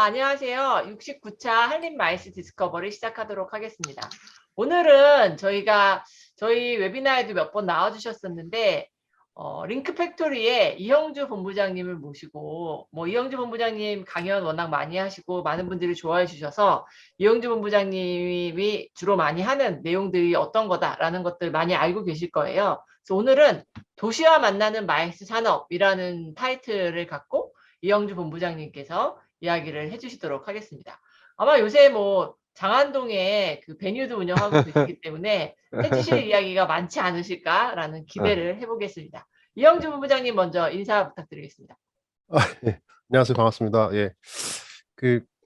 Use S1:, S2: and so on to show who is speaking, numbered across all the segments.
S1: 안녕하세요. 69차 한림 마이스 디스커버리 시작하도록 하겠습니다. 오늘은 저희 웨비나에도 몇 번 나와주셨었는데, 링크 팩토리에 이형주 본부장님을 모시고, 이형주 본부장님 강연 워낙 많이 하시고, 많은 분들이 좋아해 주셔서, 이형주 본부장님이 주로 많이 하는 내용들이 어떤 거다라는 것들 많이 알고 계실 거예요. 그래서 오늘은 도시와 만나는 마이스 산업이라는 타이틀을 갖고, 이형주 본부장님께서 이야기를 해주시도록 하겠습니다. 아마 요새 장안동에 그 베뉴도 운영하고 계시기 때문에 해주실 이야기가 많지 않으실까라는 기대를 해보겠습니다. 이형주 본부장님 먼저 인사 부탁드리겠습니다.
S2: 예. 안녕하세요. 반갑습니다. 예.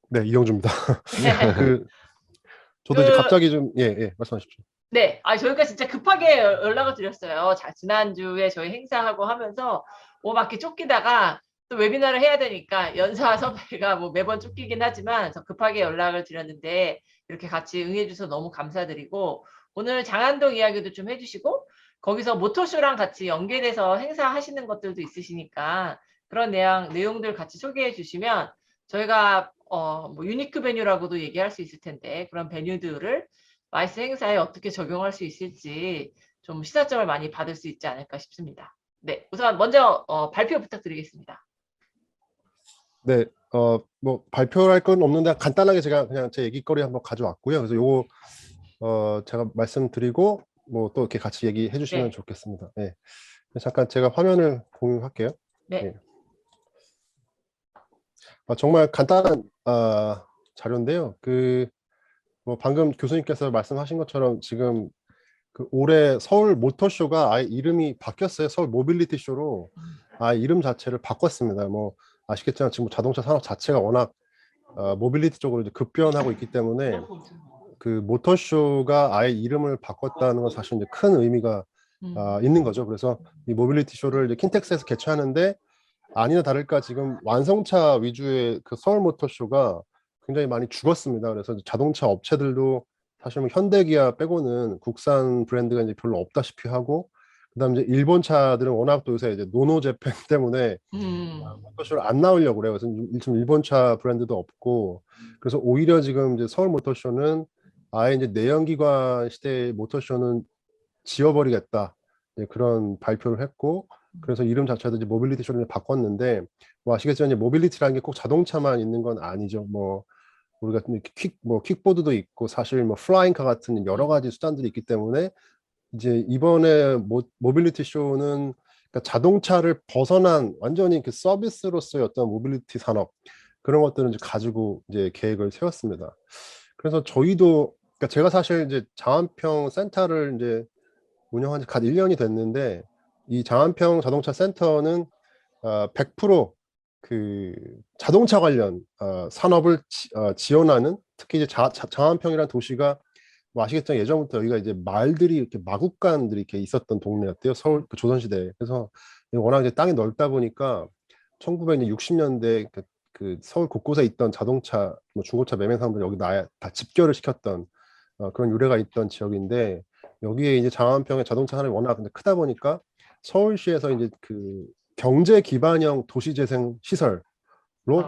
S2: 네, 이영주입니다. 저도 이제 갑자기 말씀하십시오.
S1: 네, 저희가 진짜 급하게 연락을 드렸어요. 지난주에 저희 행사하고 하면서 막 이렇게 쫓기다가 또 웨비나를 해야 되니까 연사 섭외가 매번 쫓기긴 하지만 저 급하게 연락을 드렸는데 이렇게 같이 응해주셔서 너무 감사드리고 오늘 장안동 이야기도 좀 해주시고 거기서 모터쇼랑 같이 연계돼서 행사하시는 것들도 있으시니까 그런 내용들 같이 소개해 주시면 저희가 유니크 베뉴라고도 얘기할 수 있을 텐데 그런 베뉴들을 마이스 행사에 어떻게 적용할 수 있을지 좀 시사점을 많이 받을 수 있지 않을까 싶습니다. 네, 우선 먼저 발표 부탁드리겠습니다.
S2: 네, 발표할 건 없는데 간단하게 제가 그냥 제 얘기거리 한번 가져왔고요. 그래서 요거 제가 말씀드리고 또 이렇게 같이 얘기해 주시면 좋겠습니다. 네. 잠깐 제가 화면을 공유할게요.
S1: 네.
S2: 네. 정말 간단한 자료인데요. 방금 교수님께서 말씀하신 것처럼 지금 올해 서울 모터쇼가 아예 이름이 바뀌었어요. 서울 모빌리티 쇼로 아예 이름 자체를 바꿨습니다. 아시겠지만 지금 자동차 산업 자체가 워낙 모빌리티 쪽으로 이제 급변하고 있기 때문에 그 모터쇼가 아예 이름을 바꿨다는 건 사실 이제 큰 의미가 있는 거죠. 그래서 이 모빌리티 쇼를 이제 킨텍스에서 개최하는데 아니나 다를까 지금 완성차 위주의 그 서울 모터쇼가 굉장히 많이 죽었습니다. 그래서 자동차 업체들도 사실 현대기아 빼고는 국산 브랜드가 이제 별로 없다시피 하고, 그다음에 이제 일본 차들은 워낙 또 요새 이제 노노 재팬 때문에 모터쇼를 안 나오려고 그래요. 그래서 지금 일본 차 브랜드도 없고, 그래서 오히려 지금 이제 서울 모터쇼는 아예 이제 내연기관 시대의 모터쇼는 지워버리겠다, 그런 발표를 했고, 그래서 이름 자체도 이제 모빌리티 쇼를 바꿨는데, 아시겠지만 이제 모빌리티라는 게 꼭 자동차만 있는 건 아니죠. 우리가 킥보드도 있고 사실 플라잉카 같은 여러 가지 수단들이 있기 때문에 이제 이번에 모빌리티 쇼는 그러니까 자동차를 벗어난 완전히 그 서비스로서의 어떤 모빌리티 산업 그런 것들을 이제 가지고 이제 계획을 세웠습니다. 그래서 저희도 그러니까 제가 사실 이제 장안평 센터를 이제 운영한 지 갓 1년이 됐는데 이 장안평 자동차 센터는 100% 그 자동차 관련 산업을 지원하는, 특히 이제 장안평이라는 도시가 아시겠지만 예전부터 여기가 이제 마을들이 이렇게 마국간들이 이렇게 있었던 동네였대요. 서울 그 조선시대에. 그래서 워낙 이제 땅이 넓다 보니까 1960년대 그 서울 곳곳에 있던 자동차 중고차 매매 사람들 여기 다 집결을 시켰던 그런 유래가 있던 지역인데, 여기에 이제 장안평의 자동차 산업이 워낙 크다 보니까 서울시에서 이제 그 경제 기반형 도시재생 시설로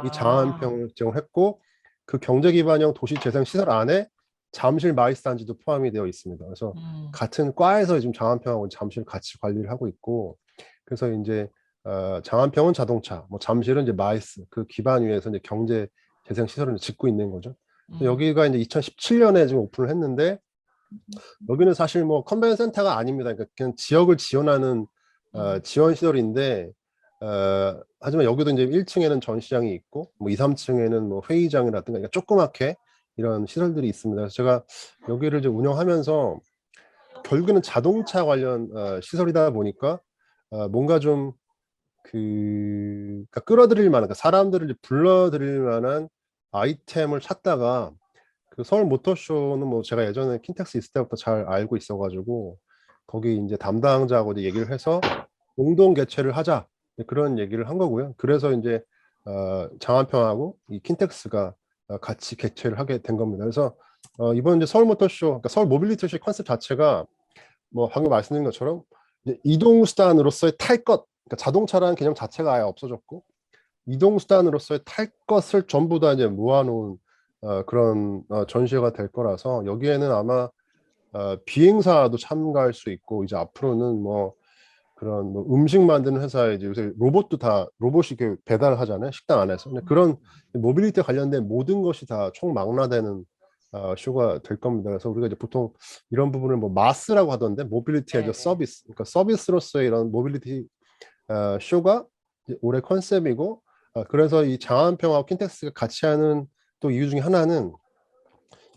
S2: 이 장안평을 제공했고, 그 경제 기반형 도시재생 시설 안에 잠실 마이스단지도 포함이 되어 있습니다. 그래서 같은 과에서 지금 장안평하고 잠실 같이 관리를 하고 있고, 그래서 이제 장안평은 자동차, 잠실은 이제 마이스 그 기반 위에서 이제 경제 재생 시설을 짓고 있는 거죠. 여기가 이제 2017년에 지금 오픈을 했는데, 여기는 사실 컨벤션 센터가 아닙니다. 그러니까 그냥 지역을 지원하는 지원 시설인데, 하지만 여기도 이제 1층에는 전시장이 있고 2, 3층에는 회의장이라든가 그러니까 조그맣게 이런 시설들이 있습니다. 그래서 제가 여기를 이제 운영하면서 결국에는 자동차 관련 시설이다 보니까 뭔가 좀 그러니까 끌어들일 만한, 그러니까 사람들을 이제 불러들일 만한 아이템을 찾다가 그 서울 모터쇼는 제가 예전에 킨텍스 있을 때부터 잘 알고 있어가지고 거기 이제 담당자하고 이제 얘기를 해서 공동 개최를 하자, 그런 얘기를 한 거고요. 그래서 이제 장안평하고 이 킨텍스가 같이 개최를 하게 된 겁니다. 그래서 이번 이제 서울 모터쇼, 그러니까 서울 모빌리티 쇼 컨셉 자체가 방금 말씀드린 것처럼 이제 이동 수단으로서의 탈 것, 그러니까 자동차라는 개념 자체가 아예 없어졌고 이동 수단으로서의 탈 것을 전부 다 이제 모아놓은 그런 전시회가 될 거라서 여기에는 아마 비행사도 참가할 수 있고 이제 앞으로는 뭐 그런 뭐 음식 만드는 회사에 이제 요새 로봇도 다 로봇이 이렇게 배달하잖아요, 식당 안에서. 근데 그런 모빌리티 관련된 모든 것이 다 총망라되는 쇼가 될 겁니다. 그래서 우리가 이제 보통 이런 부분을 뭐 마스라고 하던데 모빌리티
S1: 네,
S2: 에즈
S1: 네.
S2: 서비스, 그러니까 서비스로서의 이런 모빌리티 쇼가 이제 올해 컨셉이고, 그래서 이 장안평하고 킨텍스가 같이 하는 또 이유 중에 하나는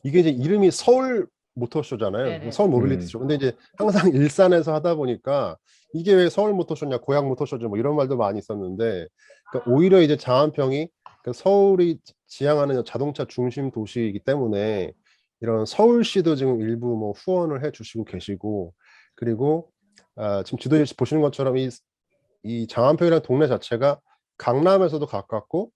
S2: 이게 이제 이름이 서울 모터쇼잖아요.
S1: 네네네.
S2: 서울 모빌리티 쇼. 근데 이제 항상 일산에서 하다 보니까 이게 왜 서울 모터쇼냐, 고향 모터쇼죠, 뭐 이런 말도 많이 있었는데, 그러니까 오히려 이제 장안평이 그 서울이 지향하는 자동차 중심 도시이기 때문에 이런 서울시도 지금 일부 뭐 후원을 해주시고 계시고, 그리고 지금 지도에 보시는 것처럼 이 장안평이라는 동네 자체가 강남에서도 가깝고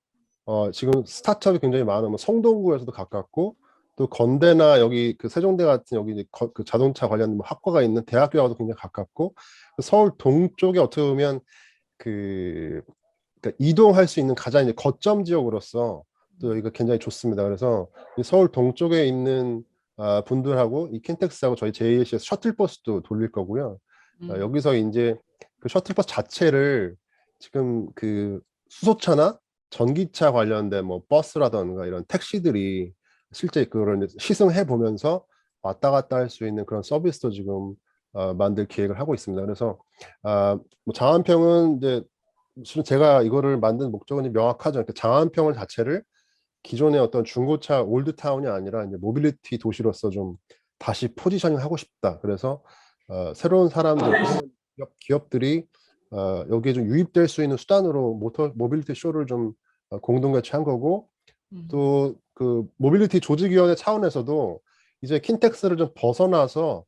S2: 지금 스타트업이 굉장히 많은 뭐 성동구에서도 가깝고 또 건대나 여기 그 세종대 같은 여기 이제 그 자동차 관련 뭐 학과가 있는 대학교하고도 굉장히 가깝고 서울 동쪽에 어떻게 보면 그 그러니까 이동할 수 있는 가장 이제 거점 지역으로서 또 여기가 굉장히 좋습니다. 그래서 이 서울 동쪽에 있는 분들하고 이 킨텍스하고 저희 JAC에서 셔틀버스도 돌릴 거고요. 여기서 이제 그 셔틀버스 자체를 지금 그 수소차나 전기차 관련된 뭐 버스라던가 이런 택시들이 실제 그거를 이제 시승해 보면서 왔다 갔다 할 수 있는 그런 서비스도 지금 만들 계획을 하고 있습니다. 그래서 뭐 장안평은 이제 실은 제가 이거를 만든 목적은 이제 명확하죠. 그러니까 장안평을 자체를 기존의 어떤 중고차 올드타운이 아니라 이제 모빌리티 도시로서 좀 다시 포지셔닝 하고 싶다. 그래서 새로운 사람들, 새로운 기업들이 여기에 좀 유입될 수 있는 수단으로 모빌리티 쇼를 좀 공동 개최한 거고, 또 그 모빌리티 조직위원회 차원에서도 이제 킨텍스를 좀 벗어나서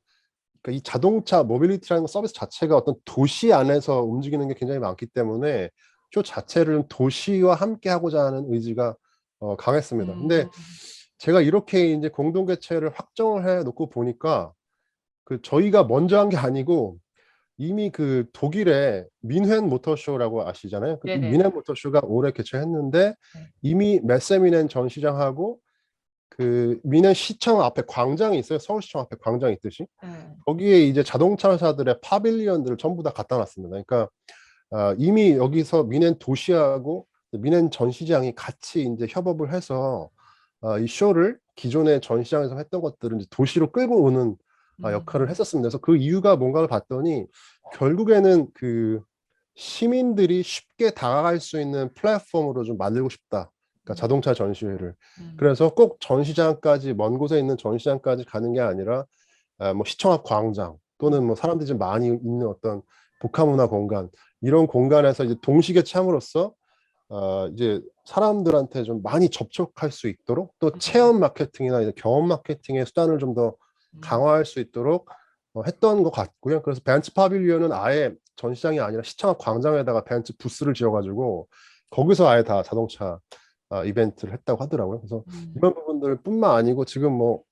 S2: 그러니까 이 자동차 모빌리티라는 서비스 자체가 어떤 도시 안에서 움직이는 게 굉장히 많기 때문에 쇼 자체를 도시와 함께 하고자 하는 의지가 강했습니다. 근데 제가 이렇게 이제 공동 개최를 확정을 해 놓고 보니까 그 저희가 먼저 한 게 아니고 이미 그 독일의 민헨 모터쇼라고 아시잖아요. 이
S1: 네네네.
S2: 민헨 모터쇼가 올해 개최했는데
S1: 네.
S2: 이미 메세민헨 전 시장하고 그 민헨 시청 앞에 광장이 있어요. 서울시청 앞에 광장이 있듯이. 거기에 이제 자동차 회사들의 파빌리언들을 전부 다 갖다 놨습니다. 그러니까 이미 여기서 민헨 도시하고 민헨 전시장이 같이 이제 협업을 해서 이 쇼를 기존의 전시장에서 했던 것들을 이제 도시로 끌고 오는 역할을 했었습니다. 그래서 그 이유가 뭔가를 봤더니 결국에는 그 시민들이 쉽게 다가갈 수 있는 플랫폼으로 좀 만들고 싶다. 그러니까 자동차 전시회를. 그래서 꼭 전시장까지 먼 곳에 있는 전시장까지 가는 게 아니라 뭐 시청 앞 광장 또는 뭐 사람들이 좀 많이 있는 어떤 복합문화 공간 이런 공간에서 이제 동시에 참으로써 이제 사람들한테 좀 많이 접촉할 수 있도록 또 체험 마케팅이나 이제 경험 마케팅의 수단을 좀 더 강화할 수 있도록 했던 것 같고요. 그래서 벤츠 파빌리온은 아예 전시장이 아니라 시청 앞 광장에다가 벤츠 부스를 지어가지고 거기서 아예 다 자동차 이벤트를 했다고 하더라고요. 그래서 이런 부분들뿐만 아니고 지금 뭐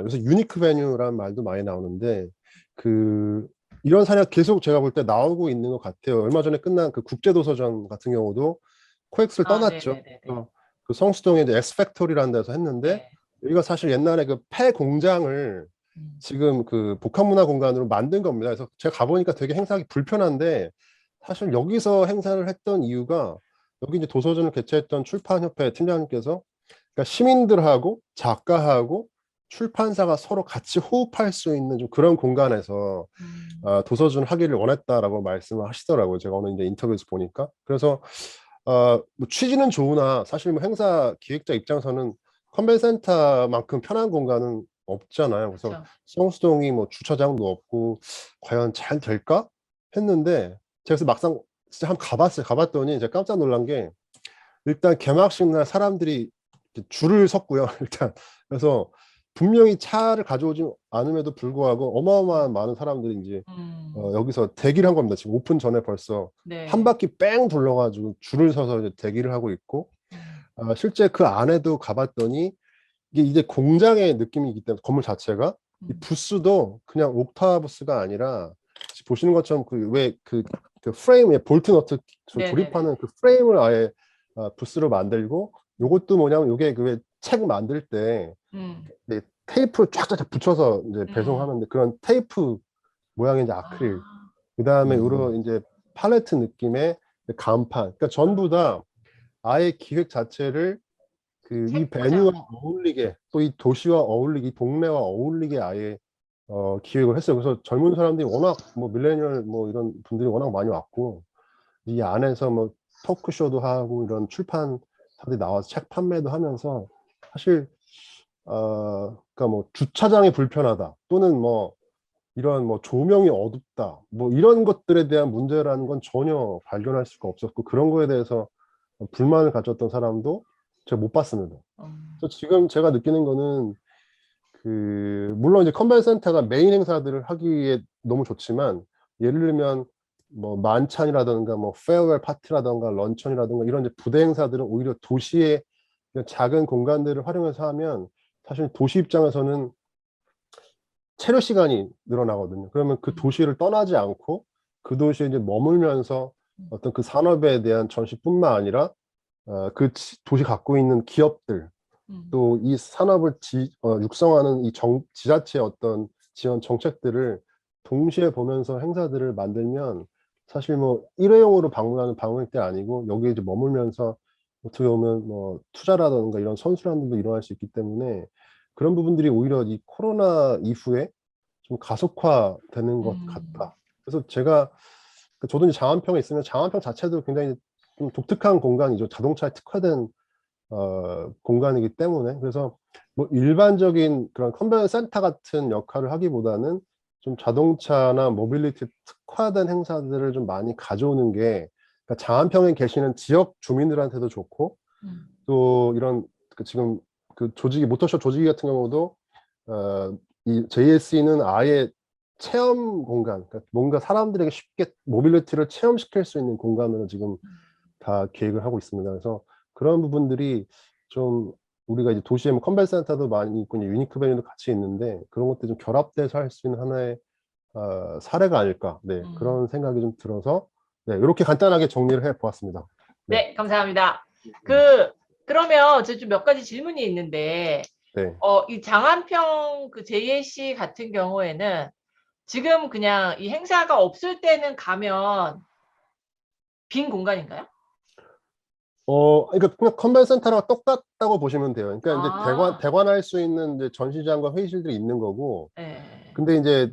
S2: 요새 유니크 베뉴라는 말도 많이 나오는데 그 이런 사례가 계속 제가 볼 때 나오고 있는 것 같아요. 얼마 전에 끝난 그 국제도서전 같은 경우도 코엑스를 떠났죠.
S1: 네네네네.
S2: 그 성수동에 이제 엑스팩토리라는 데서 했는데
S1: 네.
S2: 여기가 사실 옛날에 그 폐 공장을 지금 그 복합문화 공간으로 만든 겁니다. 그래서 제가 가보니까 되게 행사하기 불편한데 사실 여기서 행사를 했던 이유가 여기 이제 도서전을 개최했던 출판협회 팀장님께서 그러니까 시민들하고 작가하고 출판사가 서로 같이 호흡할 수 있는 좀 그런 공간에서 도서전을 하기를 원했다라고 말씀을 하시더라고요. 제가 오늘 이제 인터뷰에서 보니까. 그래서 뭐 취지는 좋으나 사실 뭐 행사 기획자 입장에서는 컨벤센터만큼 편한 공간은 없잖아요. 그래서
S1: 그렇죠.
S2: 성수동이 뭐 주차장도 없고 과연 잘 될까 했는데 제가 그래서 막상 진짜 한번 가봤어요. 가봤더니 제가 깜짝 놀란 게 일단 개막식 날 사람들이 이렇게 줄을 섰고요. 일단 그래서 분명히 차를 가져오지 않음에도 불구하고 어마어마한 많은 사람들이 이제 여기서 대기를 한 겁니다. 지금 오픈 전에 벌써 한
S1: 네.
S2: 바퀴 뺑 둘러가지고 줄을 서서 이제 대기를 하고 있고 실제 그 안에도 가봤더니 이게 이제 공장의 느낌이기 때문에 건물 자체가 이 부스도 그냥 옥타 부스가 아니라 지금 보시는 것처럼 그 왜 그 그 프레임에 볼트 너트
S1: 네네네.
S2: 조립하는 그 프레임을 아예 부스로 만들고, 요것도 뭐냐면 요게 그 책 만들 때
S1: 음.
S2: 이제 테이프 쫙쫙 붙여서 이제
S1: 음.
S2: 배송하는데, 그런 테이프 모양의 이제 아크릴,
S1: 아.
S2: 그다음에 요런 이제 팔레트 느낌의 간판, 그러니까 전부 다 아예 기획 자체를 그 이
S1: 책 포장.
S2: 베뉴와 어울리게, 또 이 도시와 어울리게, 이 동네와 어울리게 아예 기획을 했어요. 그래서 젊은 사람들이 워낙 뭐 밀레니얼 뭐 이런 분들이 워낙 많이 왔고, 이 안에서 뭐 토크쇼도 하고 이런 출판사들이 나와서 책 판매도 하면서, 사실 그러니까 뭐 주차장이 불편하다, 또는 뭐 이런 뭐 조명이 어둡다, 뭐 이런 것들에 대한 문제라는 건 전혀 발견할 수가 없었고, 그런 거에 대해서 불만을 가졌던 사람도 제가 못 봤습니다.
S1: 음.
S2: 그래서 지금 제가 느끼는 거는, 그 물론 이제 컨벤션 센터가 메인 행사들을 하기에 너무 좋지만, 예를 들면 뭐 만찬이라든가 뭐 페어웰 파티라든가 런천이라든가 이런 이제 부대 행사들은 오히려 도시의 그냥 작은 공간들을 활용해서 하면, 사실 도시 입장에서는 체류 시간이 늘어나거든요. 그러면 그
S1: 음.
S2: 도시를 떠나지 않고 그 도시에 이제 머물면서
S1: 음.
S2: 어떤 그 산업에 대한 전시뿐만 아니라 그 도시 갖고 있는 기업들,
S1: 음.
S2: 또 이 산업을 육성하는 이 지자체의 어떤 지원 정책들을 동시에 보면서 행사들을 만들면, 사실 뭐 일회용으로 방문하는 방문객 때 아니고 여기에 이제 머물면서 어떻게 보면 뭐 투자라든가 이런 선순환도 일어날 수 있기 때문에, 그런 부분들이 오히려 이 코로나 이후에 좀 가속화되는 것
S1: 음.
S2: 같다. 그래서 제가 저도 이제 장안평에 있으면, 장안평 자체도 굉장히 좀 독특한 공간이죠. 자동차에 특화된 공간이기 때문에. 그래서 뭐 일반적인 그런 컨벤션 센터 같은 역할을 하기보다는 좀 자동차나 모빌리티 특화된 행사들을 좀 많이 가져오는 게, 그러니까 장안평에 계시는 지역 주민들한테도 좋고,
S1: 음.
S2: 또 이런 지금 그 조직이, 모터쇼 조직이 같은 경우도 이 JSC는 아예 체험 공간, 그러니까 뭔가 사람들에게 쉽게 모빌리티를 체험시킬 수 있는 공간으로 지금 다 계획을 하고 있습니다. 그래서 그런 부분들이 좀, 우리가 이제 도시에 뭐 컨벤션 센터도 많이 있고 이제 유니크 베뉴도 같이 있는데, 그런 것들이 좀 결합돼서 할 수 있는 하나의 사례가 아닐까, 네,
S1: 음.
S2: 그런 생각이 좀 들어서, 네, 이렇게 간단하게 정리를 해 보았습니다. 네,
S1: 네, 감사합니다. 그러면 저 좀 몇 가지 질문이 있는데,
S2: 네.
S1: 이 장안평 그 JAC 같은 경우에는 지금 그냥 이 행사가 없을 때는 가면 빈 공간인가요?
S2: 그러니까 그냥 컨벤션 센터랑 똑같다고 보시면 돼요. 그러니까 이제
S1: 아.
S2: 대관할 수 있는 이제 전시장과 회의실들이 있는 거고,
S1: 예.
S2: 근데 이제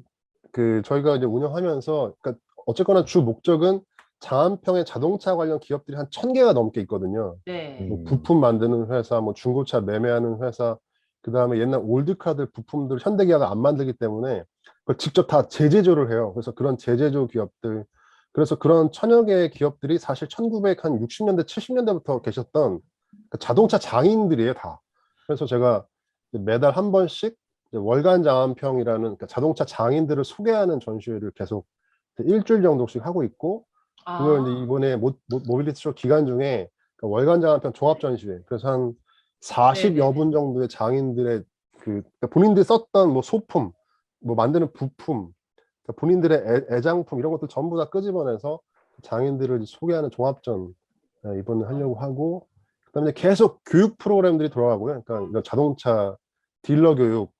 S2: 그 저희가 이제 운영하면서, 그러니까 어쨌거나 주 목적은 장안평에 자동차 관련 기업들이 한 1,000개가 넘게 있거든요.
S1: 네.
S2: 뭐 부품 만드는 회사, 뭐 중고차 매매하는 회사, 그다음에 옛날 올드카들 부품들 현대기아가 안 만들기 때문에 그걸 직접 다 재제조를 해요. 그래서 그런 재제조 기업들, 그래서 그런 1,000여 개의 기업들이 사실 1960년대 70년대부터 계셨던 그 자동차 장인들이에요, 다. 그래서 제가 매달 한 번씩 월간 장안평이라는, 그러니까 자동차 장인들을 소개하는 전시회를 계속 일주일 정도씩 하고 있고, 그걸 이제
S1: 아.
S2: 이번에 모빌리티 쇼 기간 중에 그 월간 장안평 종합 전시회, 그래서 한 40여
S1: 네네네.
S2: 분 정도의 장인들의 그러니까 본인들이 썼던 뭐 소품, 뭐 만드는 부품, 그러니까 본인들의 애장품 이런 것들 전부 다 끄집어내서 장인들을 소개하는 종합전, 이번에 하려고 하고, 그다음에 계속 교육 프로그램들이 돌아가고요. 그러니까 이런 자동차 딜러 교육,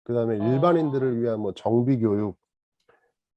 S2: 그다음에
S1: 어.
S2: 일반인들을 위한 뭐 정비 교육,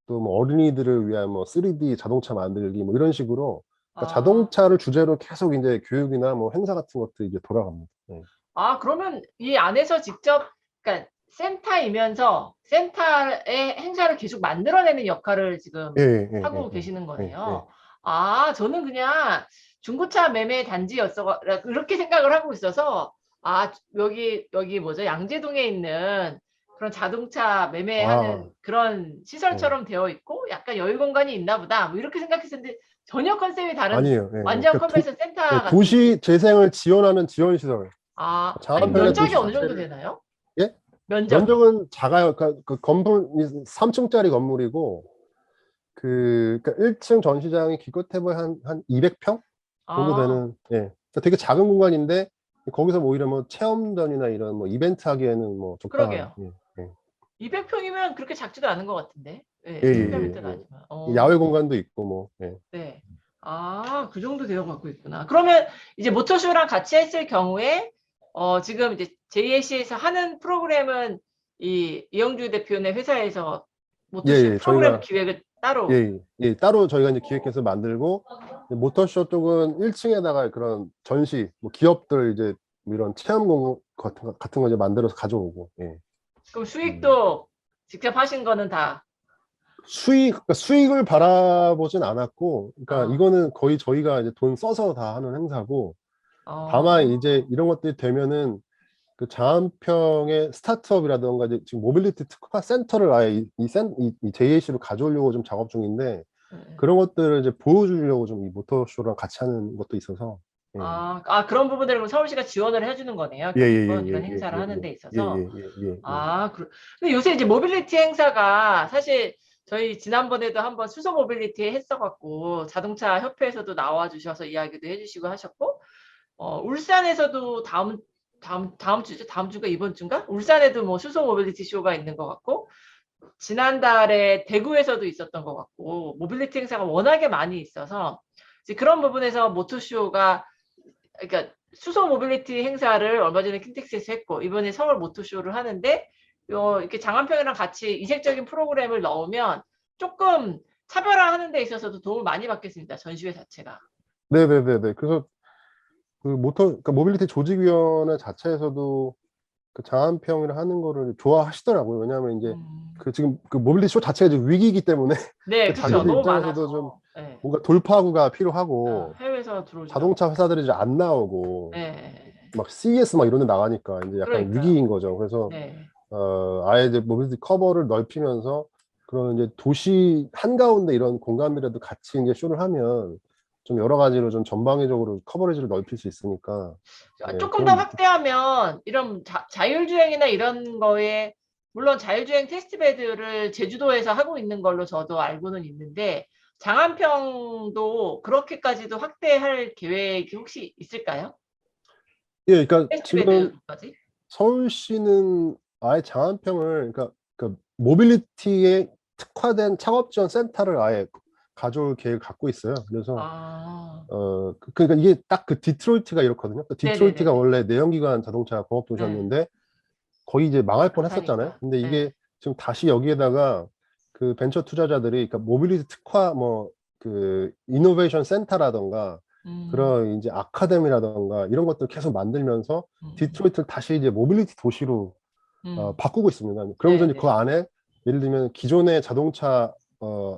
S2: 또 뭐 어린이들을 위한 뭐 3D 자동차 만들기, 뭐 이런 식으로, 그러니까
S1: 아.
S2: 자동차를 주제로 계속 이제 교육이나 뭐 행사 같은 것들이 이제 돌아갑니다. 네.
S1: 아, 그러면 이 안에서 직접, 그러니까 센터이면서 센터의 행사를 계속 만들어내는 역할을 지금
S2: 예, 예, 예,
S1: 하고
S2: 예,
S1: 계시는
S2: 예, 예.
S1: 거네요. 아, 저는 그냥 중고차 매매 단지였어 이렇게 생각을 하고 있어서, 아, 여기 뭐죠? 양재동에 있는 그런 자동차
S2: 아,
S1: 매매하는 그런
S2: 예.
S1: 시설처럼 되어 있고 약간 여유 공간이 있나 보다, 뭐 이렇게 생각했었는데 전혀 컨셉이 다른
S2: 아니에요. 예, 예.
S1: 완전
S2: 그러니까
S1: 컨벤션 센터
S2: 예,
S1: 같은 느낌.
S2: 도시 재생을 지원하는 지원 시설.
S1: 아, 아니
S2: 장안평의
S1: 면적이
S2: 도시
S1: 어느 정도
S2: 자체를,
S1: 되나요?
S2: 예?
S1: 면적이.
S2: 면적은 작아요. 그러니까 그 건물 3층짜리 건물이고, 그러니까 1층 전시장이 기껏 해봐야 한 200평 정도
S1: 아,
S2: 되는, 예. 그러니까 되게 작은 공간인데, 거기서 뭐 오히려 뭐 체험전이나 이런 뭐 이벤트 하기에는 뭐 적당한,
S1: 그러게요.
S2: 예, 예.
S1: 200평이면 그렇게 작지도 않은 것 같은데. 네,
S2: 예, 예,
S1: 1000평미터는
S2: 예,
S1: 아니지만.
S2: 예. 야외 공간도 있고 뭐. 예.
S1: 네. 아, 그 정도 되어 갖고 있구나. 그러면 이제 모터쇼랑 같이 했을 경우에 지금 이제 JAC에서 하는 프로그램은 이 이영주 대표네 회사에서
S2: 예,
S1: 모터쇼
S2: 예.
S1: 프로그램
S2: 저희가
S1: 기획을
S2: 예,
S1: 따로.
S2: 예. 예. 따로 저희가 이제 기획해서 만들고 모터쇼 쪽은 1층에다가 그런 전시 뭐 기업들 이제 뭐 이런 체험 공간 같은 거 이제 만들어서 가져오고. 예.
S1: 그럼
S2: 음.
S1: 수익도 직접 하신 거는 다.
S2: 그러니까 수익을 바라보진 않았고, 그러니까
S1: 어,
S2: 이거는 거의 저희가 이제 돈 써서 다 하는 행사고, 다만
S1: 어,
S2: 이제 이런 것들이 되면은 그 장안평의 스타트업이라던가 이제 지금 모빌리티 특화 센터를 아예 이 JAC로 가져오려고 좀 작업 중인데,
S1: 네.
S2: 그런 것들을 이제 보여주려고 좀 이 모터쇼랑 같이 하는 것도 있어서. 예.
S1: 그런 부분들을 그럼 서울시가 지원을 해주는 거네요.
S2: 예, 예, 예,
S1: 결국은
S2: 예,
S1: 이런
S2: 예,
S1: 행사를
S2: 예,
S1: 하는 데
S2: 예, 예,
S1: 있어서.
S2: 예, 예, 예, 예.
S1: 근데 요새 이제 모빌리티 행사가 사실 저희 지난번에도 한번 수소 모빌리티 했어갖고 자동차 협회에서도 나와주셔서 이야기도 해주시고 하셨고, 울산에서도 다음 주죠? 다음 주가 이번 주인가? 울산에도 뭐 수소 모빌리티 쇼가 있는 것 같고, 지난달에 대구에서도 있었던 것 같고, 모빌리티 행사가 워낙에 많이 있어서 이제 그런 부분에서 모토쇼가, 그러니까 수소 모빌리티 행사를 얼마 전에 킨텍스에서 했고 이번에 서울 모토쇼를 하는데 이렇게 장안평이랑 같이 이색적인 프로그램을 넣으면 조금 차별화하는 데 있어서도 도움을 많이 받겠습니다. 전시회 자체가.
S2: 네네네네. 그래서 그러니까 모빌리티 조직위원회 자체에서도 그 장안평을 하는 거를 좋아하시더라고요. 왜냐하면 이제
S1: 음.
S2: 그 지금 그 모빌리티 쇼 자체가 이제 위기이기 때문에
S1: 네,
S2: 그
S1: 그렇죠.
S2: 자기들
S1: 너무
S2: 입장에서도 좀
S1: 많아서. 네.
S2: 뭔가 돌파구가 필요하고
S1: 해외에서 들어오지도 않고.
S2: 자동차 회사들이 이제 안 나오고
S1: 네.
S2: 막 CES 막 이런 데 나가니까 이제 약간
S1: 그러니까요.
S2: 위기인 거죠. 그래서
S1: 네.
S2: 아예 이제 모빌리티 커버를 넓히면서 그런 이제 도시 한가운데 이런 공간들에도 같이 이제 쇼를 하면 좀 여러 가지로 좀 전방위적으로 커버리지를 넓힐 수 있으니까 예,
S1: 조금 더
S2: 그런
S1: 확대하면 이런 자율주행이나 이런 거에, 물론 자율주행 테스트베드를 제주도에서 하고 있는 걸로 저도 알고는 있는데 장안평도 그렇게까지도 확대할 계획이 혹시 있을까요?
S2: 예, 그러니까 지금
S1: 테스트베드까지?
S2: 서울시는 아예 장안평을 그러니까 모빌리티에 특화된 창업 지원 센터를 아예 가져올 계획을 갖고 있어요. 그래서
S1: 아,
S2: 그러니까 이게 딱 그 디트로이트가 이렇거든요. 그 디트로이트가
S1: 네네네네.
S2: 원래 내연기관 자동차 공업
S1: 네,
S2: 도시였는데 거의 이제 망할 뻔했었잖아요.
S1: 그렇다니까.
S2: 근데 이게
S1: 네.
S2: 지금 다시 여기에다가 그 벤처 투자자들이 그러니까 모빌리티 특화 뭐 그 이노베이션 센터라던가
S1: 음,
S2: 그런 이제 아카데미라던가 이런 것들 계속 만들면서
S1: 음,
S2: 디트로이트를 다시 이제 모빌리티 도시로
S1: 음.
S2: 바꾸고 있습니다. 그러면서 이제 그
S1: 네네.
S2: 안에 예를 들면 기존의 자동차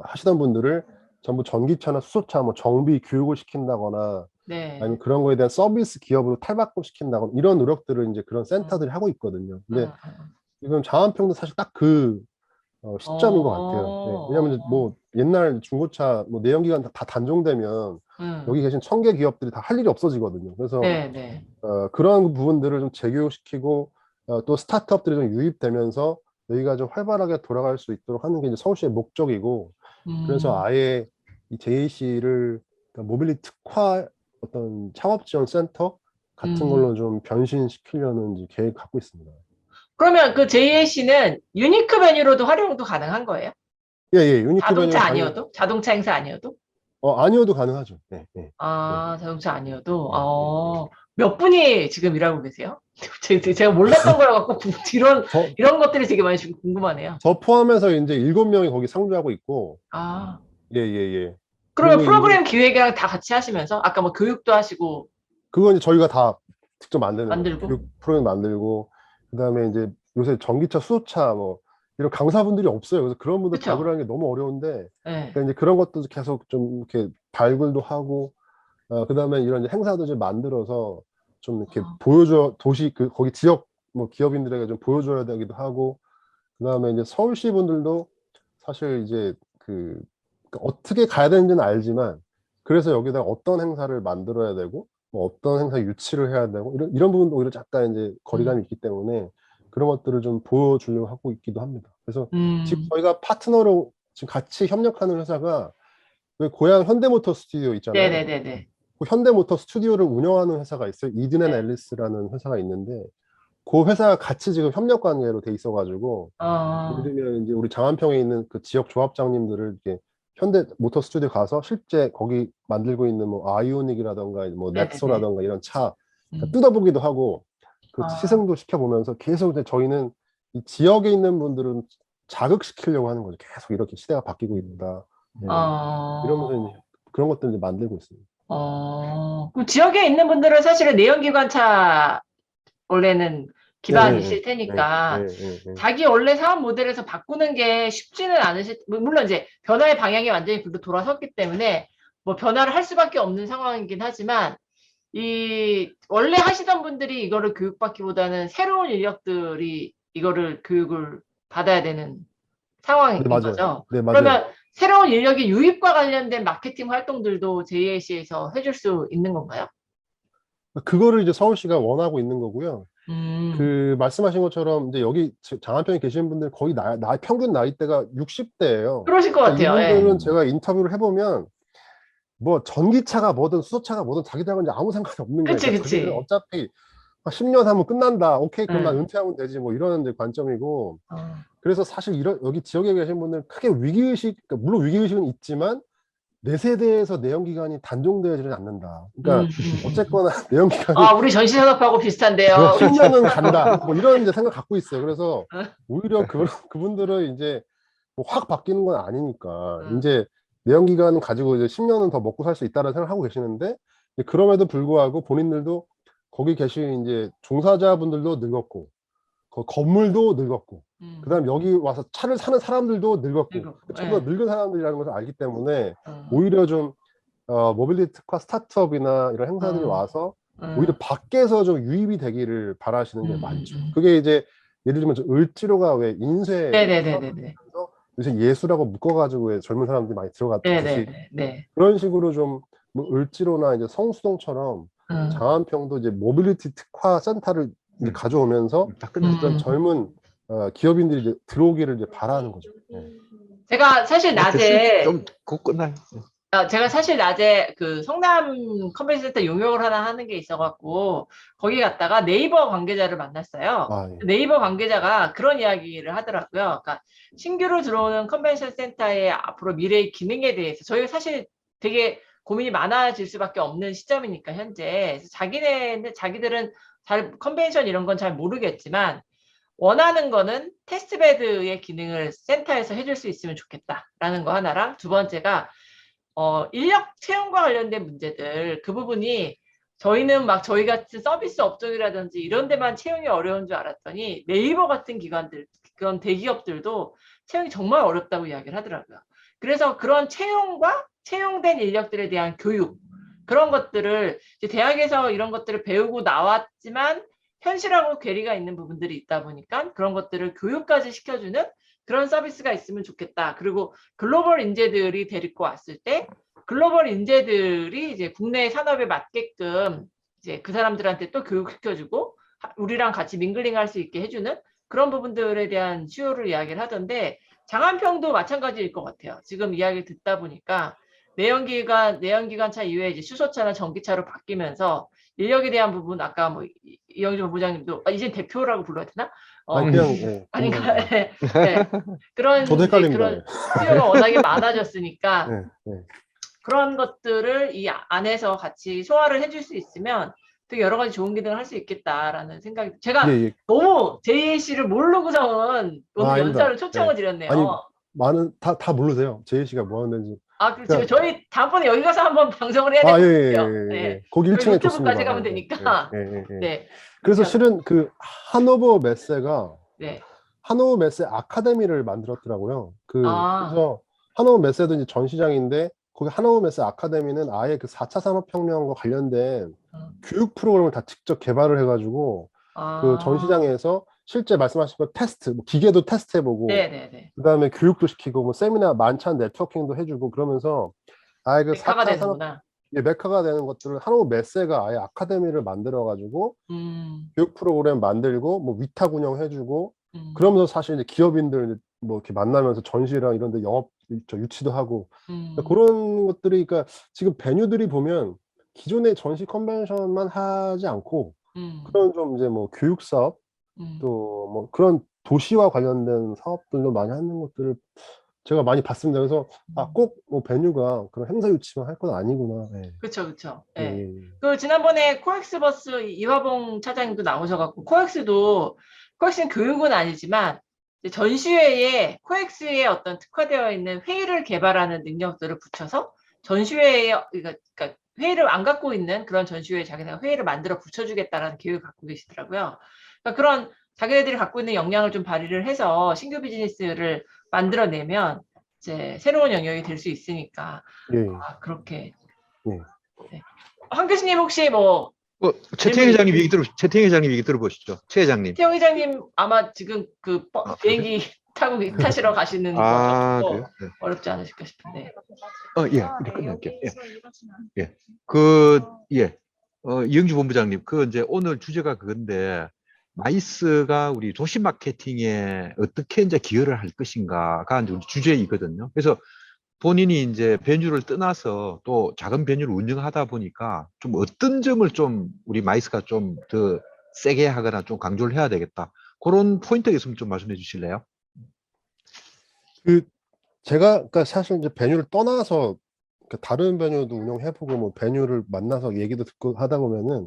S2: 하시던 분들을 전부 전기차나 수소차 뭐 정비 교육을 시킨다거나 아니면
S1: 네.
S2: 그런 거에 대한 서비스 기업으로 탈바꿈시킨다거나 이런 노력들을 이제 그런
S1: 음,
S2: 센터들이 하고 있거든요. 근데
S1: 음, 음.
S2: 지금 장안평도 사실 딱 그 시점인 것 같아요. 네,
S1: 어,
S2: 왜냐하면 뭐 옛날 중고차 뭐 내연기관 다 단종되면 여기
S1: 음.
S2: 계신 청계 기업들이 다 할 일이 없어지거든요. 그래서
S1: 네네.
S2: 그런 부분들을 좀 재교육시키고 또 스타트업들이 좀 유입되면서 여기가 좀 활발하게 돌아갈 수 있도록 하는 게 이제 서울시의 목적이고 그래서
S1: 음,
S2: 아예 이 JAC를 모빌리티 특화 어떤 창업 지원 센터 같은
S1: 음.
S2: 걸로 좀 변신시키려는 이제 계획 갖고 있습니다.
S1: 그러면 그 JAC는 유니크 메뉴로도 활용도 가능한 거예요?
S2: 예, 예, 유니크 베뉴는
S1: 자동차 아니어도? 자동차 행사 아니어도?
S2: 아니어도 가능하죠. 예, 예, 예,
S1: 자동차 아니어도?
S2: 예, 예, 예.
S1: 몇 분이 지금 일하고 계세요? 제가 몰랐던 거라 갖고
S2: 저,
S1: 이런 것들이 되게 많이 지금 궁금하네요.
S2: 저 포함해서 이제 7명이 거기 상주하고 있고,
S1: 아,
S2: 예, 예, 예.
S1: 그러면
S2: 그리고 이제
S1: 프로그램 기획이랑 다 같이 하시면서 아까 뭐 교육도 하시고
S2: 그건 이제 저희가 다 직접 만드는 거죠.
S1: 만들고?
S2: 교육 프로그램 만들고, 그다음에 이제 요새 전기차, 수소차 뭐 이런 강사분들이 없어요. 그래서 그런 분들
S1: 그쵸?
S2: 발굴하는 게 너무 어려운데,
S1: 네.
S2: 그러니까 이제 그런 것도 계속 좀 이렇게 발굴도 하고, 그다음에 이런 이제 행사도 좀 만들어서 좀 이렇게
S1: 어,
S2: 보여줘 도시 거기 지역 뭐 기업인들에게 좀 보여줘야 되기도 하고, 그다음에 이제 서울시 분들도 사실 이제 그러니까 어떻게 가야 되는지는 알지만 그래서 여기다가 어떤 행사를 만들어야 되고 뭐 어떤 행사 유치를 해야 되고 이런 부분도 오히려 약간 이제
S1: 음,
S2: 거리감이 있기 때문에 그런 것들을 좀 보여주려고 하고 있기도 합니다. 그래서 지금
S1: 음.
S2: 저희가 파트너로 지금 같이 협력하는 회사가 그 고향 현대모터 스튜디오 있잖아요.
S1: 네네네네.
S2: 그 현대모터 스튜디오를 운영하는 회사가 있어요. 이든 앤
S1: 네.
S2: 앨리스라는 회사가 있는데 그 회사가 같이 지금 협력 관계로 돼 있어가지고
S1: 어,
S2: 예를 들면 이제 우리 장안평에 있는 그 지역 조합장님들을 이렇게 현대 모터 스튜디오 가서 실제 거기 만들고 있는 뭐 아이오닉이라던가 뭐
S1: 네네네.
S2: 넥소라던가 이런 차
S1: 음,
S2: 뜯어보기도 하고 그
S1: 어,
S2: 시승도 시켜보면서 계속 이제 저희는 이 지역에 있는 분들은 자극시키려고 하는 거죠. 계속 이렇게 시대가 바뀌고 있다. 예. 이러면서
S1: 어,
S2: 이제 그런 것들 이제 만들고 있습니다.
S1: 그럼 지역에 있는 분들은 사실은 내연기관차 원래는
S2: 예,
S1: 기반이실
S2: 예, 예, 예,
S1: 테니까
S2: 예, 예.
S1: 자기 원래 사업 모델에서 바꾸는 게 쉽지는 않으실, 물론 이제 변화의 방향이 완전히 글로 돌아섰기 때문에 뭐 변화를 할 수밖에 없는 상황이긴 하지만 이 원래 하시던 분들이 이거를 교육받기보다는 새로운 인력들이 이거를 교육을 받아야 되는
S2: 네,
S1: 상황인
S2: 맞아요.
S1: 거죠.
S2: 네, 맞아요.
S1: 그러면 새로운 인력의 유입과 관련된 마케팅 활동들도 JAC에서 해줄 수 있는 건가요?
S2: 그거를 이제 서울시가 원하고 있는 거고요.
S1: 음,
S2: 그 말씀하신 것처럼 이제 여기 장안평에 계시는 분들 거의 평균 나이대가 60대예요.
S1: 그러실 것
S2: 그러니까
S1: 같아요. 예.
S2: 이분들은 제가 인터뷰를 해보면 뭐 전기차가 뭐든 수소차가 뭐든 자기들하고는 이제 아무 상관이 없는 거예요.
S1: 그치,
S2: 그러니까 자기들은
S1: 그치.
S2: 어차피 10년 하면 끝난다. 오케이, 그럼 난
S1: 응.
S2: 은퇴하면 되지. 뭐 이런 이제 관점이고.
S1: 어,
S2: 그래서 사실 이런 여기 지역에 계신 분들 크게 위기의식, 그러니까 물론 위기의식은 있지만 내 세대에서 내연기관이 단종되지는 않는다. 그러니까 어쨌거나 내연기관이
S1: 아, 우리 전시산업하고
S2: 네,
S1: 비슷한데요. 우리
S2: 10년은 간다. 뭐 이런 이제 생각 갖고 있어요. 그래서
S1: 어,
S2: 오히려 그분들은 이제 뭐확 바뀌는 건 아니니까
S1: 어,
S2: 이제 내연기관 가지고 이제 10년은 더 먹고 살 수 있다는 생각을 하고 계시는데 이제 그럼에도 불구하고 본인들도 거기 계신 이제 종사자분들도 늙었고 건물도 늙었고 그다음 여기 와서 차를 사는 사람들도 늙었고
S1: 읽었고,
S2: 전부 다
S1: 예.
S2: 늙은 사람들이라는 것을 알기 때문에
S1: 어,
S2: 오히려 좀 모빌리티 특화 스타트업이나 이런 행사들이
S1: 어,
S2: 와서 오히려
S1: 어,
S2: 밖에서 좀 유입이 되기를 바라시는 게
S1: 음,
S2: 많죠.
S1: 음.
S2: 그게 이제 예를 들면 저 을지로가 왜 인쇄 사업을
S1: 네네네네네.
S2: 하면서 요새 예술하고 묶어가지고 왜 젊은 사람들이 많이 들어가듯이
S1: 네네네. 네.
S2: 그런 식으로 좀 뭐 을지로나 이제 성수동처럼
S1: 어,
S2: 장안평도 이제 모빌리티 특화 센터를 이제 가져오면서
S3: 다 끝났어.
S2: 그런
S1: 음.
S2: 젊은 기업인들이 이제 들어오기를 이제 바라는 거죠. 예.
S1: 제가 사실
S3: 됐어요.
S1: 낮에
S3: 곧 끝나요.
S1: 제가 사실 낮에 그 성남 컨벤션 센터 용역을 하나 하는 게 있어갖고 거기 갔다가 네이버 관계자를 만났어요.
S2: 아, 예.
S1: 네이버 관계자가 그런 이야기를 하더라고요. 그러니까 신규로 들어오는 컨벤션 센터의 앞으로 미래의 기능에 대해서 저희가 사실 되게 고민이 많아질 수밖에 없는 시점이니까 현재 그래서 자기들은 잘 컨벤션 이런 건 잘 모르겠지만 원하는 거는 테스트베드의 기능을 센터에서 해줄 수 있으면 좋겠다라는 거 하나랑 두 번째가 인력 채용과 관련된 문제들, 그 부분이 저희는 막 저희 같은 서비스 업종이라든지 이런 데만 채용이 어려운 줄 알았더니 네이버 같은 기관들, 그런 대기업들도 채용이 정말 어렵다고 이야기를 하더라고요. 그래서 그런 채용과 채용된 인력들에 대한 교육, 그런 것들을 이제 대학에서 이런 것들을 배우고 나왔지만 현실하고 괴리가 있는 부분들이 있다 보니까 그런 것들을 교육까지 시켜주는 그런 서비스가 있으면 좋겠다. 그리고 글로벌 인재들이 데리고 왔을 때 글로벌 인재들이 이제 국내 산업에 맞게끔 이제 그 사람들한테 또 교육시켜주고 우리랑 같이 밍글링 할 수 있게 해주는 그런 부분들에 대한 수요를 이야기를 하던데 장안평도 마찬가지일 것 같아요. 지금 이야기 듣다 보니까 내연기관차 이후에 이제 수소차나 전기차로 바뀌면서 인력에 대한 부분 아까 뭐 이영준 부장님도 이제 대표라고 불러야 되나?
S2: 아니 그냥 예,
S1: 아닌가?
S2: 본부장님.
S1: 네.
S2: 저도
S1: 그런 이제
S2: 헷갈립니다.
S1: 그런 수요가 워낙에 많아졌으니까
S2: 예, 예.
S1: 그런 것들을 이 안에서 같이 소화를 해줄 수 있으면 되게 여러 가지 좋은 기능을 할 수 있겠다라는 생각이
S2: 예,
S1: 제가
S2: 예.
S1: 너무 JAC를 모르고서는 오늘
S2: 아닙니다.
S1: 연사를
S2: 예.
S1: 초청을
S2: 아니,
S1: 드렸네요.
S2: 다 모르세요. 제이 씨가 뭐 하는지.
S1: 그럼 제가
S2: 그러니까,
S1: 저희 다음번에 여기 가서 한번 방송을 해야 될 것
S2: 예, 예,
S1: 같아요.
S2: 예, 예.
S1: 네.
S2: 예. 거기
S1: 저희
S2: 1층에
S1: 노트북까지
S2: 좋습니다.
S1: 가면
S2: 예, 예,
S1: 되니까.
S2: 예, 예, 예.
S1: 네.
S2: 그래서
S1: 그렇게 하면.
S2: 실은 그 하노버 메세가
S1: 네.
S2: 하노버 메세 아카데미를 만들었더라고요.
S1: 아,
S2: 그래서 하노버 메세도 이제 전시장인데 거기 하노버 메세 아카데미는 아예 그 4차 산업혁명과 관련된
S1: 음,
S2: 교육 프로그램을 다 직접 개발을 해가지고 그
S1: 아,
S2: 전시장에서 실제 말씀하신 거 테스트, 뭐 기계도 테스트해보고
S1: 네네네.
S2: 그다음에 교육도 시키고 뭐 세미나 만찬 네트워킹도 해주고 그러면서 아예 그
S1: 메카가
S2: 4차 산업
S1: 되는구나.
S2: 메카가 되는 것들을 하노버 메세가 아예 아카데미를 만들어 가지고
S1: 음,
S2: 교육 프로그램 만들고 뭐 위탁 운영해주고
S1: 음,
S2: 그러면서 사실 이제 기업인들 뭐 이렇게 만나면서 전시랑 이런 데 영업 유치도 하고
S1: 음,
S2: 그런 것들이 그러니까 지금 베뉴들이 보면 기존의 전시 컨벤션만 하지 않고
S1: 음,
S2: 그런 좀 이제 뭐 교육 사업 또 뭐 그런 도시와 관련된 사업들도 많이 하는 것들을 제가 많이 봤습니다. 그래서 꼭 뭐 베뉴가 그런 행사 유치만 할 건 아니구나. 예.
S1: 그쵸, 그쵸.
S2: 예,
S1: 예.
S2: 예,
S1: 그 지난번에 코엑스 버스 이화봉 차장님도 나오셔갖고 코엑스는 교육은 아니지만 이제 전시회에 코엑스에 어떤 특화되어 있는 회의를 개발하는 능력들을 붙여서 전시회에 그러니까 회의를 안 갖고 있는 그런 전시회에 자기네가 회의를 만들어 붙여주겠다라는 계획을 갖고 계시더라고요. 그러니까 그런 자기네들이 갖고 있는 역량을 좀 발휘를 해서 신규 비즈니스를 만들어내면 이제 새로운 영역이 될 수 있으니까
S2: 예,
S1: 그렇게.
S2: 예.
S1: 네. 황 교수님 혹시 뭐
S3: 최태영
S1: 질문
S3: 회장님 최태영 회장님 얘기 들어보시죠. 최 회장님.
S1: 태영 회장님 아마 지금 그
S3: 그러세요?
S1: 비행기 타시러 가시는
S3: 아,
S1: 거라서
S3: 그래요? 네.
S1: 어렵지 않으실까 싶은데.
S3: 예, 이렇게 끝낼게요. 예. 이영주 본부장님, 이제 오늘 주제가 그건데, 마이스가 우리 도시 마케팅에 어떻게 이제 기여를 할 것인가가 이제 우리 주제이거든요. 그래서 본인이 이제 베뉴를 떠나서 또 작은 베뉴를 운영하다 보니까 좀 어떤 점을 좀 우리 마이스가 좀 더 세게 하거나 좀 강조를 해야 되겠다. 그런 포인트가 있으면 좀 말씀해 주실래요?
S2: 그 제가 그러니까 사실 이제 베뉴를 떠나서 다른 베뉴도 운영해보고 뭐 베뉴를 만나서 얘기도 듣고 하다 보면은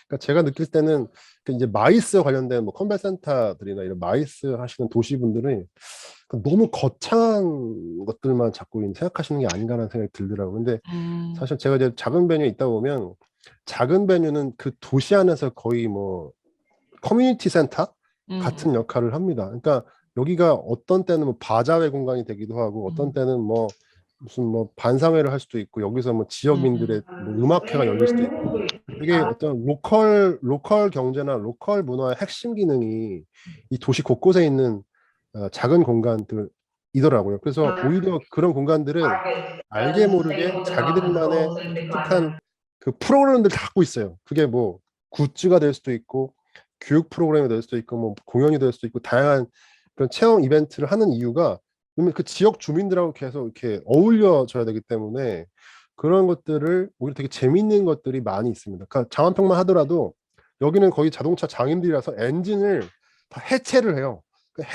S2: 그러니까 제가 느낄 때는 이제 마이스 관련된 뭐 컨벤센터들이나 이런 마이스 하시는 도시분들이 너무 거창한 것들만 자꾸 생각하시는 게 아닌가라는 생각이 들더라고요. 근데 사실 제가 이제 작은 베뉴에 있다 보면 작은 베뉴는 그 도시 안에서 거의 뭐 커뮤니티 센터 같은 역할을 합니다. 그러니까 여기가 어떤 때는 뭐 바자회 공간이 되기도 하고 어떤 때는 뭐 무슨 뭐 반상회를 할 수도 있고 여기서 뭐 지역민들의 뭐 음악회가 열릴 수도 있고 이게 어떤 로컬 경제나 로컬 문화의 핵심 기능이 이 도시 곳곳에 있는 작은 공간들이더라고요. 그래서 오히려 그런 공간들은 알게 모르게 자기들만의 독특한 그 프로그램들 다 갖고 있어요. 그게 뭐 굿즈가 될 수도 있고 교육 프로그램이 될 수도 있고 뭐 공연이 될 수도 있고 다양한 그런 체험 이벤트를 하는 이유가 왜냐면 그 지역 주민들하고 계속 이렇게 어울려져야 되기 때문에 그런 것들을 오히려 되게 재밌는 것들이 많이 있습니다. 그러니까 장안평만 하더라도 여기는 거의 자동차 장인들이라서 엔진을 다 해체를 해요.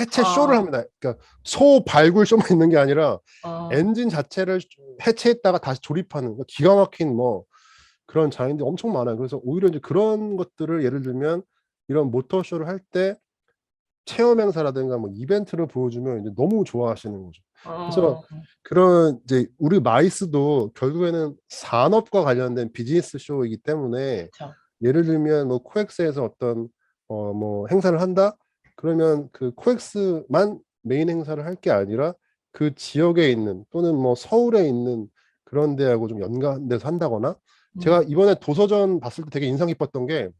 S2: 해체 쇼를 합니다. 그러니까 소 발굴 쇼만 있는 게 아니라 엔진 자체를 해체했다가 다시 조립하는 기가 막힌 뭐 그런 장인들이 엄청 많아요. 그래서 오히려 이제 그런 것들을 예를 들면 이런 모터쇼를 할 때 체험 행사라든가 뭐 이벤트를 보여주면 이제 너무 좋아하시는 거죠. 그래서 그런 이제 우리 마이스도 결국에는 산업과 관련된 비즈니스 쇼이기 때문에
S1: 그쵸.
S2: 예를 들면 뭐 코엑스에서 어떤 뭐 행사를 한다 그러면 그 코엑스만 메인 행사를 할 게 아니라 그 지역에 있는 또는 뭐 서울에 있는 그런 데하고 좀 연관돼서 한다거나 제가 이번에 도서전 봤을 때 되게 인상 깊었던 게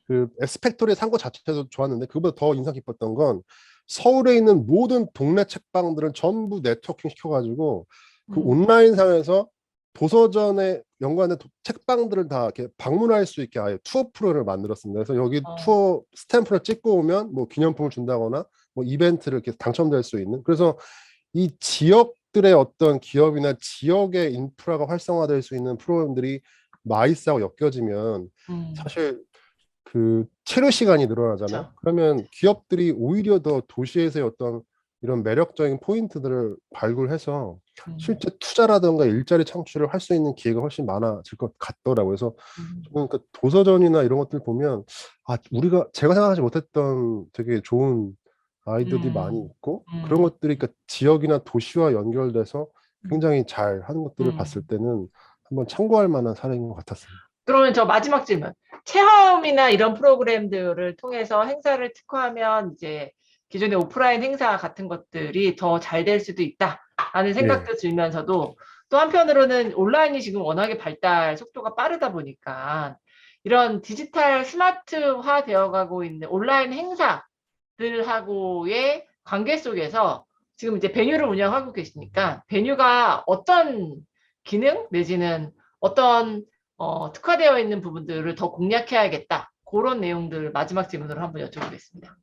S2: 그 에스펙토리에 산 거 자체도 좋았는데 그보다 더 인상 깊었던 건 서울에 있는 모든 동네 책방들을 전부 네트워킹 시켜가지고 그 온라인상에서 도서전에 연관된 책방들을 다 이렇게 방문할 수 있게 아예 투어 프로를 만들었습니다. 그래서 여기 투어 스탬프를 찍고 오면 뭐 기념품을 준다거나 뭐 이벤트를 이렇게 당첨될 수 있는 그래서 이 지역들의 어떤 기업이나 지역의 인프라가 활성화될 수 있는 프로그램들이 마이스하고 엮여지면 사실 그 체류 시간이 늘어나잖아요.
S1: 그쵸.
S2: 그러면 기업들이 오히려 더 도시에서의 어떤 이런 매력적인 포인트들을 발굴해서 실제 투자라든가 일자리 창출을 할 수 있는 기회가 훨씬 많아질 것 같더라고요. 그래서 저는 그 도서전이나 이런 것들 보면 우리가 제가 생각하지 못했던 되게 좋은 아이디어들이 많이 있고 그런 것들이 그러니까 지역이나 도시와 연결돼서 굉장히 잘 하는 것들을 봤을 때는 한번 참고할 만한 사례인 것 같았습니다.
S1: 그러면 저 마지막 질문. 체험이나 이런 프로그램들을 통해서 행사를 특화하면 이제 기존의 오프라인 행사 같은 것들이 더 잘 될 수도 있다라는
S2: 예,
S1: 생각도 들면서도 또 한편으로는 온라인이 지금 워낙에 발달 속도가 빠르다 보니까 이런 디지털 스마트화 되어가고 있는 온라인 행사들하고의 관계 속에서 지금 이제 베뉴를 운영하고 계시니까 베뉴가 어떤 기능 내지는 어떤 특화되어 있는 부분들을 더 공략해야겠다. 그런 내용들 마지막 질문으로 한번 여쭤보겠습니다.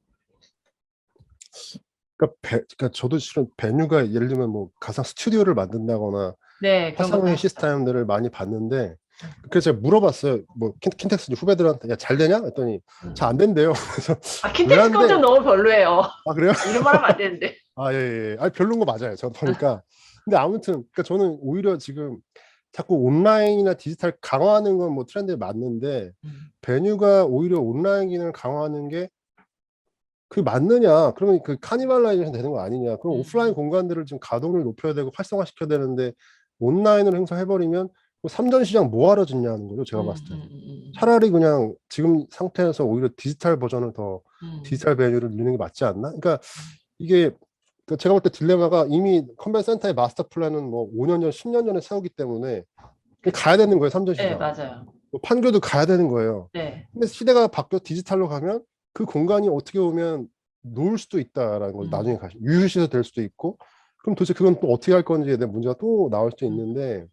S2: 그러니까 저도 실은 베뉴가 예를 들면 뭐 가상 스튜디오를 만든다거나
S1: 네, 그런 것도
S2: 화상회
S1: 하시죠.
S2: 시스템들을 많이 봤는데 그래서 제가 물어봤어요. 뭐 킨텍스 후배들한테 야, 잘 되냐? 했더니 잘 안 된대요. 그래서
S1: 아,
S2: 왜
S1: 킨텍스
S2: 안
S1: 건
S2: 돼?
S1: 좀 너무 별로예요.
S2: 아, 그래요?
S1: 이런 말 하면 안 되는데.
S2: 아, 예, 예. 아, 별론 거 맞아요. 저 보니까. 근데 아무튼, 그러니까 저는 오히려 지금 자꾸 온라인이나 디지털 강화하는 건 뭐 트렌드에 맞는데, 베뉴가 오히려 온라인 기능을 강화하는 게 그게 맞느냐? 그러면 그 카니발라이제이션 되는 거 아니냐? 그럼 오프라인 공간들을 좀 가동을 높여야 되고 활성화시켜야 되는데, 온라인으로 행사해버리면 뭐 삼전 시장 뭐하러 짓냐는 거죠. 제가 봤을 때. 차라리 그냥 지금 상태에서 오히려 디지털 버전을 더 디지털 베뉴를 넣는 게 맞지 않나? 그러니까 이게 그 제가 볼 때 딜레마가 이미 컨벤션 센터의 마스터 플랜은 뭐 5년 전, 10년 전에 세우기 때문에 가야 되는 거예요, 삼전
S1: 네,
S2: 시장.
S1: 맞아요.
S2: 뭐 판교도 가야 되는 거예요.
S1: 네.
S2: 근데 시대가 바뀌어 디지털로 가면 그 공간이 어떻게 보면 놓을 수도 있다라는 거죠. 나중에 가시 유휴시설 될 수도 있고 그럼 도대체 그건 또 어떻게 할 건지에 대한 문제가 또 나올 수도 있는데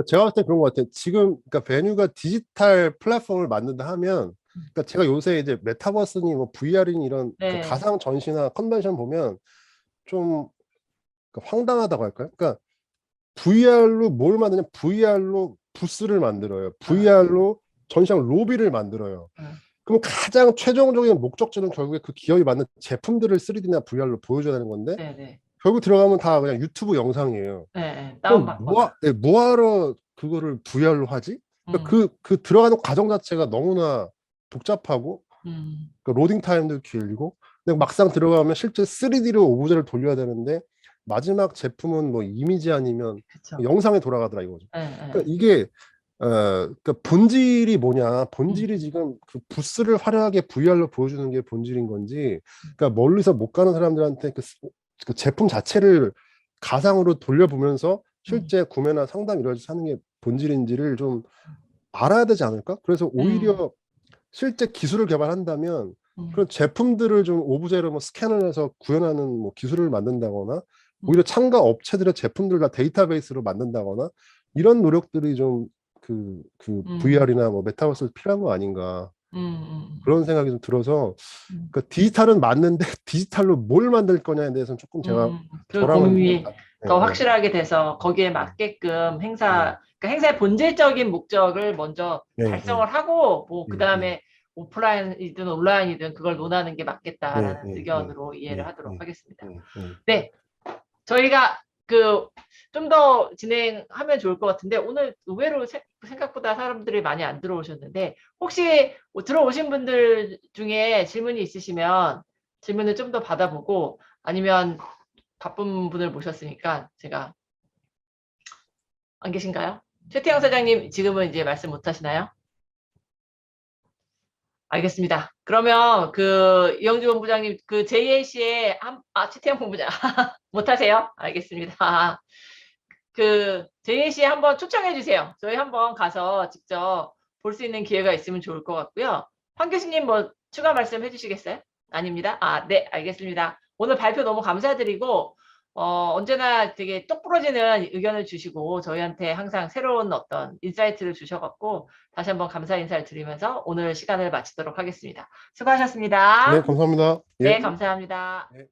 S2: 제가 봤을 때 그런 것 같아요. 지금 그러니까 베뉴가 디지털 플랫폼을 만든다 하면 그러니까 제가 요새 이제 메타버스니 뭐 VR이니 이런 그
S1: 네.
S2: 가상 전시나 컨벤션 보면 좀 황당하다고 할까요? 그러니까 VR로 뭘 만드냐? VR로 부스를 만들어요. VR로 전시장 로비를 만들어요. 그럼 가장 최종적인 목적지는 결국에 그 기업이 만든 제품들을 3D나 VR로 보여줘야 되는 건데
S1: 네, 네.
S2: 결국 들어가면 다 그냥 유튜브 영상이에요.
S1: 네, 네.
S2: 그럼
S1: 다운받거나.
S2: 뭐하러 그거를 VR로 하지? 그러니까 그 들어가는 과정 자체가 너무나 복잡하고 그 로딩 타임도 길고 근데 막상 들어가면 실제 3D로 오브제를 돌려야 되는데 마지막 제품은 뭐 이미지 아니면
S1: 그쵸.
S2: 영상에 돌아가더라 이거죠.
S1: 네, 네.
S2: 그러니까 이게 그러니까 본질이 뭐냐? 본질이 지금 그 부스를 화려하게 VR로 보여주는 게 본질인 건지, 그러니까 멀리서 못 가는 사람들한테 그 제품 자체를 가상으로 돌려보면서 실제 구매나 상담 이런 하는 게 본질인지를 좀 알아야 되지 않을까? 그래서 오히려 실제 기술을 개발한다면 그런 제품들을 좀 오브제로 뭐 스캔을 해서 구현하는 뭐 기술을 만든다거나 오히려 참가 업체들의 제품들 다 데이터베이스로 만든다거나 이런 노력들이 좀 그 VR이나 뭐 메타버스 필요한 거 아닌가 그런 생각이 좀 들어서 그 디지털은 맞는데 디지털로 뭘 만들 거냐에 대해서는 조금 제가
S1: 그
S2: 저랑은
S1: 고민이
S2: 네,
S1: 더
S2: 네.
S1: 확실하게 돼서 거기에 맞게끔 그러니까 행사의 본질적인 목적을 먼저
S2: 네,
S1: 달성을 하고 뭐
S2: 네,
S1: 그다음에 오프라인이든 온라인이든 그걸 논하는 게 맞겠다라는
S2: 네,
S1: 의견으로
S2: 네,
S1: 이해를
S2: 네,
S1: 하도록 하겠습니다.
S2: 네, 네.
S1: 네, 저희가 그 좀 더 진행하면 좋을 것 같은데 오늘 의외로 생각보다 사람들이 많이 안 들어오셨는데 혹시 들어오신 분들 중에 질문이 있으시면 질문을 좀 더 받아보고 아니면 바쁜 분을 모셨으니까 제가 안 계신가요? 최태영 사장님 지금은 이제 말씀 못 하시나요? 알겠습니다. 그러면 그 이영주 본부장님 그 JAC에 최태영 본부장 못 하세요? 알겠습니다. 그 JAC에 한번 초청해 주세요. 저희 한번 가서 직접 볼 수 있는 기회가 있으면 좋을 것 같고요. 황 교수님 뭐 추가 말씀 해주시겠어요? 아닙니다. 네, 알겠습니다. 오늘 발표 너무 감사드리고 언제나 되게 똑부러지는 의견을 주시고 저희한테 항상 새로운 어떤 인사이트를 주셔갖고 다시 한번 감사 인사를 드리면서 오늘 시간을 마치도록 하겠습니다. 수고하셨습니다.
S2: 네, 감사합니다. 예.
S1: 네, 감사합니다.
S2: 네.